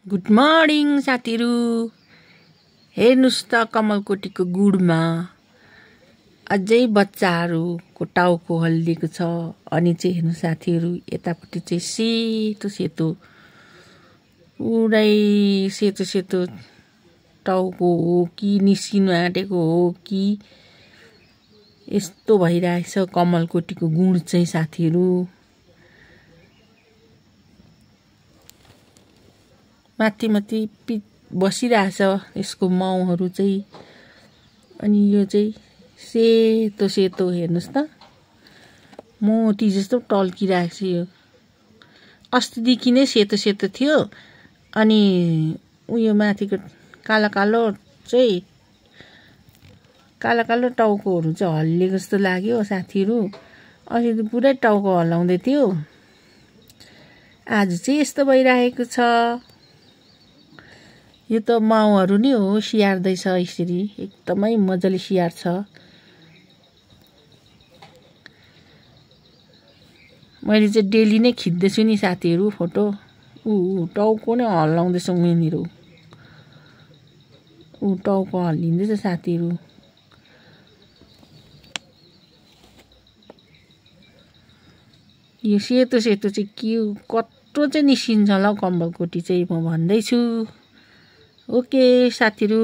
Good morning साथीहरू। हेर्नुस् त कमलकोटीको गुडमा अझै बच्चाहरूको टाउको हल्लिएको छ। अनि चाहिँ हेर्नु साथीहरू, यतापट्टि चाहिँ सेतो सेतो पुरै सेतो सेतो टाउको हो कि निस्किनु आँटेको हो कि यस्तो भइरहेछ कमलकोटीको गुड चाहिँ साथीहरू। माथि माथि बसिरहेछ यसको माउहरू चाहिँ। अनि यो चाहिँ सेतो सेतो हेर्नुहोस् त, मोती जस्तो टल्किरहेको छ। यो अस्तिदेखि नै सेतो सेतो थियो। अनि उयो माथिको कालो कालो चाहिँ कालो कालो टाउकोहरू चाहिँ हल्लिएको जस्तो लाग्यो साथीहरू। अस्ति त पुरै टाउको हल्लाउँदै थियो, आज चाहिँ यस्तो भइरहेको छ। यो त माउहरू नै हो, स्याहार्दैछ यसरी, एकदमै मजाले स्याहार्छ। मैले चाहिँ डेली नै खिच्दैछु नि साथीहरू फोटो। टाउको नै हल्लाउँदैछ उहाँनिर, टाउको हल्लिँदैछ साथीहरू। यो सेतो सेतो चाहिँ के कत्रो चाहिँ निस्किन्छ होला हौ कमलकोटी चाहिँ, म भन्दैछु। ओके साथीहरू।